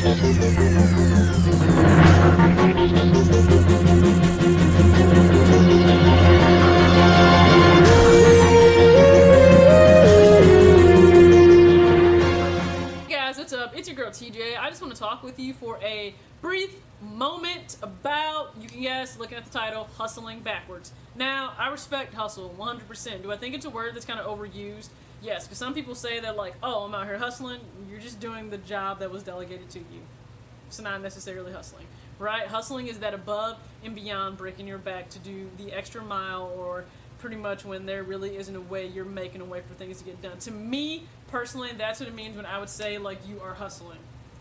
Guys, what's up? It's your girl TJ. I just want to talk with you for a brief moment about, you can guess, looking at the title, hustling backwards. Now, I respect hustle 100%. Do I think it's a word that's kind of overused? Yes, because some people say that, like, oh, I'm out here hustling. You're just doing the job that was delegated to you. It's not necessarily hustling, right? Hustling is that above and beyond breaking your back to do the extra mile, or pretty much when there really isn't a way, you're making a way for things to get done. To me, personally, that's what it means when I would say, like, you are hustling.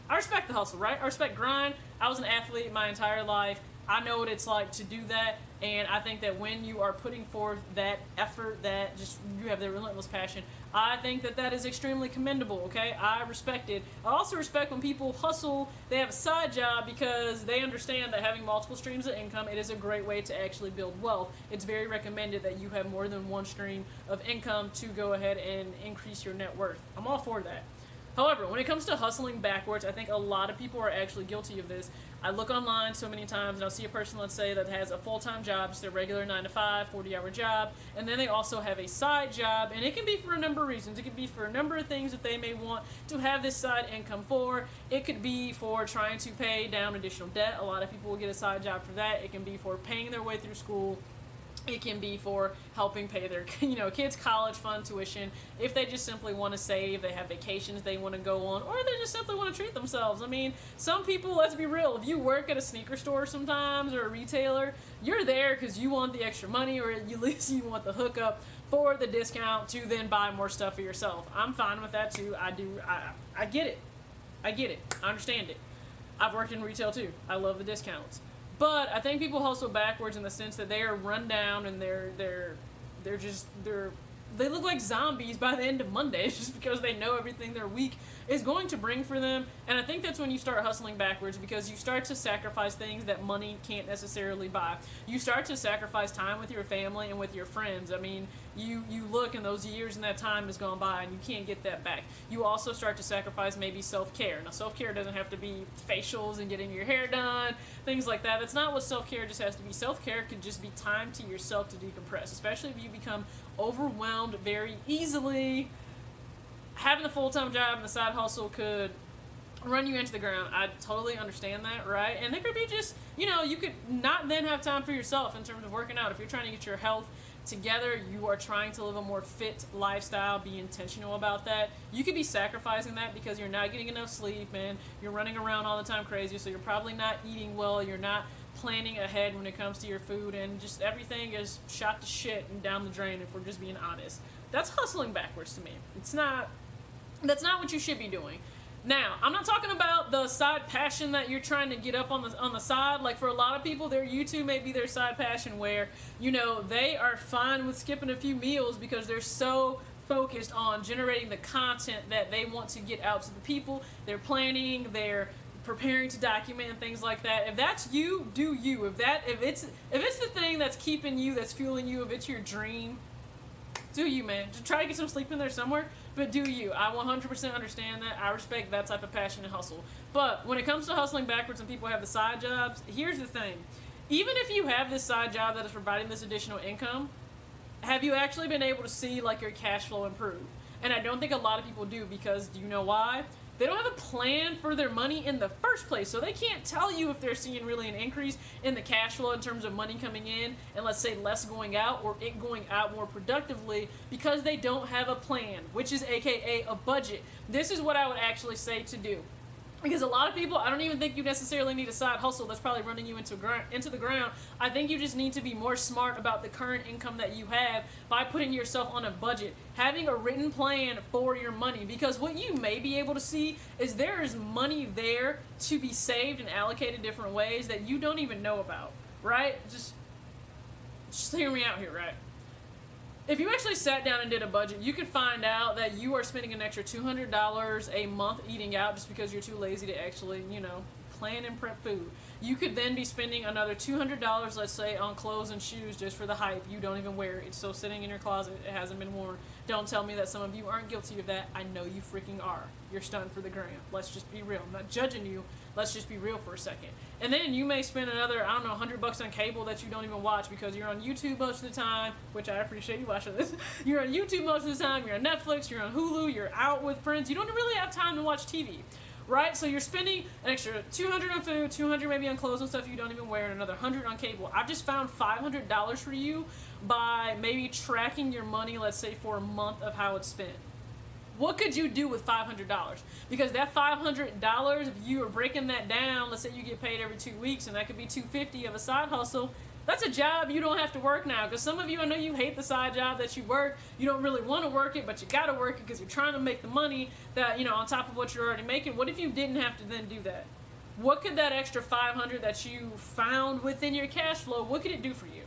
I respect the hustle, right? I respect grind. I was an athlete my entire life. I know what it's like to do that, and I think that when you are putting forth that effort, that just you have that relentless passion, I think that that is extremely commendable, okay? I respect it. I also respect when people hustle, they have a side job because they understand that having multiple streams of income, it is a great way to actually build wealth. It's very recommended that you have more than one stream of income to go ahead and increase your net worth. I'm all for that. However, when it comes to hustling backwards, I think a lot of people are actually guilty of this. I look online so many times and I'll see a person, let's say, that has a full-time job, just their regular 9-to-5, 40-hour job, and then they also have a side job, and it can be for a number of reasons. It could be for a number of things that they may want to have this side income for. It could be for trying to pay down additional debt. A lot of people will get a side job for that. It can be for paying their way through school. It can be for helping pay their kids' college fund tuition. If they just simply want to save, they have vacations they want to go on, or they just simply want to treat themselves. I mean, some people, let's be real, if you work at a sneaker store sometimes or a retailer, you're there because you want the extra money, or at least you want the hookup for the discount to then buy more stuff for yourself. I'm fine with that too. I get it. I get it. I understand it. I've worked in retail too. I love the discounts. But I think people hustle backwards in the sense that they are run down and they look like zombies by the end of Monday just because they know everything their week is going to bring for them. And I think that's when you start hustling backwards, because you start to sacrifice things that money can't necessarily buy. You start to sacrifice time with your family and with your friends. I mean, you look and those years and that time has gone by and you can't get that back. You also start to sacrifice maybe self-care. Now, self-care doesn't have to be facials and getting your hair done, things like that. That's not what self-care just has to be. Self-care could just be time to yourself to decompress, especially if you become overwhelmed very easily. Having a full-time job and the side hustle could run you into the ground. I totally understand that, right? And there could be just, you could not then have time for yourself in terms of working out. If you're trying to get your health together, you are trying to live a more fit lifestyle, be intentional about that. You could be sacrificing that because you're not getting enough sleep and you're running around all the time crazy, so you're probably not eating well, you're not planning ahead when it comes to your food, and just everything is shot to shit and down the drain, if we're just being honest. That's hustling backwards to me. That's not what you should be doing. Now, I'm not talking about the side passion that you're trying to get up on the side. Like, for a lot of people, their YouTube may be their side passion where, they are fine with skipping a few meals because they're so focused on generating the content that they want to get out to the people. They're planning, they're preparing to document and things like that. If that's you, do you. If it's the thing that's keeping you, that's fueling you, if it's your dream, do you, man. Just try to get some sleep in there somewhere, but do you. I 100% understand that. I respect that type of passion and hustle. But when it comes to hustling backwards and people have the side jobs, here's the thing. Even if you have this side job that is providing this additional income, have you actually been able to see, like, your cash flow improve? And I don't think a lot of people do, because do you know why? They don't have a plan for their money in the first place, so they can't tell you if they're seeing really an increase in the cash flow in terms of money coming in and, let's say, less going out, or it going out more productively, because they don't have a plan, which is aka a budget. This is what I would actually say to do. Because a lot of people, I don't even think you necessarily need a side hustle that's probably running you into the ground. I think you just need to be more smart about the current income that you have by putting yourself on a budget, having a written plan for your money. Because what you may be able to see is there is money there to be saved and allocated different ways that you don't even know about, right? Just hear me out here, right? If you actually sat down and did a budget, you could find out that you are spending an extra $200 a month eating out just because you're too lazy to actually, plan and prep food. You could then be spending another $200, let's say, on clothes and shoes just for the hype. You don't even wear it. It's still sitting in your closet. It hasn't been worn. Don't tell me that some of you aren't guilty of that. I know you freaking are. You're stunned for the gram. Let's just be real. I'm not judging you. Let's just be real for a second. And then you may spend another, I don't know, $100 on cable that you don't even watch because you're on YouTube most of the time, which I appreciate you watching this. You're on YouTube most of the time. You're on Netflix. You're on Hulu. You're out with friends. You don't really have time to watch TV. Right? So you're spending an extra $200 on food, $200 maybe on clothes and stuff you don't even wear, and another $100 on cable. I've just found $500 for you by maybe tracking your money, let's say, for a month of how it's spent. What could you do with $500? Because that $500, if you are breaking that down, let's say you get paid every 2 weeks, and that could be $250 of a side hustle. That's a job you don't have to work now. Because some of you, I know you hate the side job that you work. You don't really want to work it, but you got to work it because you're trying to make the money that, you know, on top of what you're already making. What if you didn't have to then do that? What could that extra $500 that you found within your cash flow, what could it do for you?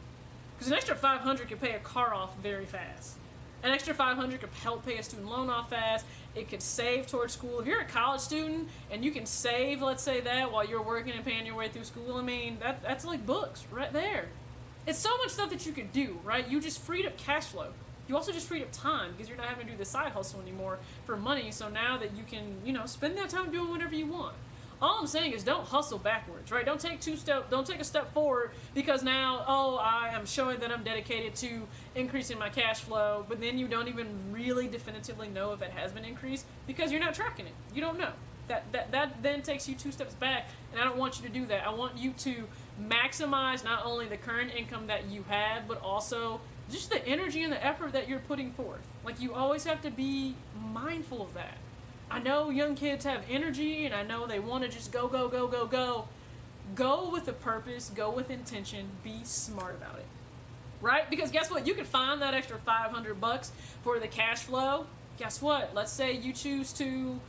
Because an extra $500 could pay a car off very fast. An extra $500 could help pay a student loan off fast. It could save towards school. If you're a college student and you can save, let's say, that while you're working and paying your way through school, I mean, that's like books right there. It's so much stuff that you could do, right? You just freed up cash flow. You also just freed up time because you're not having to do the side hustle anymore for money. So now that you can, you know, spend that time doing whatever you want. All I'm saying is don't hustle backwards, right? Don't take a step forward because now, oh, I am showing that I'm dedicated to increasing my cash flow, but then you don't even really definitively know if it has been increased because you're not tracking it. You don't know. That then takes you 2 steps back, and I don't want you to do that. I want you to maximize not only the current income that you have, but also just the energy and the effort that you're putting forth. Like, you always have to be mindful of that. I know young kids have energy, and I know they want to just go, go, go, go, go. Go with a purpose, go with intention, be smart about it. Right? Because guess what? You can find that extra $500 for the cash flow. Guess what? Let's say you choose to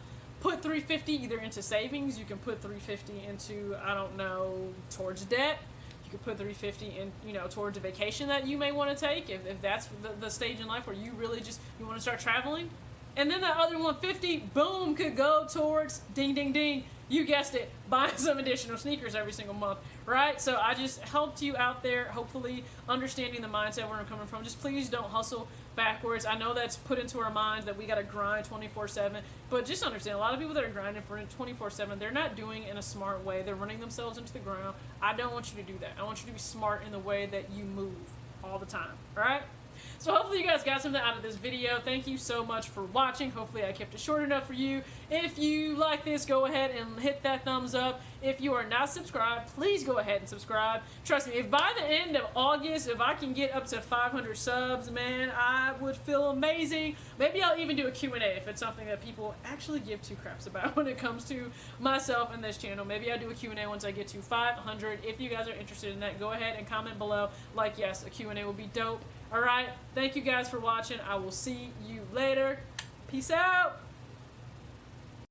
put $350 either into savings. You can put $350 into, I don't know, towards debt. You could put $350 in, you know, towards a vacation that you may want to take if that's the stage in life where you really just, you want to start traveling. And then that other $150, boom, could go towards, ding, ding, ding, you guessed it, buying some additional sneakers every single month, right? So I just helped you out there, hopefully understanding the mindset where I'm coming from. Just please don't hustle backwards. I know that's put into our minds that we got to grind 24/7, but just understand, a lot of people that are grinding for 24/7, they're not doing it in a smart way. They're running themselves into the ground. I don't want you to do that. I want you to be smart in the way that you move all the time, all right? So hopefully you guys got something out of this video. Thank you so much for watching. Hopefully I kept it short enough for you. If you like this, go ahead and hit that thumbs up. If you are not subscribed, please go ahead and subscribe. Trust me, if by the end of August, if I can get up to 500 subs, man, I would feel amazing. Maybe I'll even do a Q&A if it's something that people actually give two craps about when it comes to myself and this channel. Maybe I'll do a Q&A once I get to 500. If you guys are interested in that, go ahead and comment below. Like, yes, a Q&A would be dope. Alright, thank you guys for watching. I will see you later. Peace out.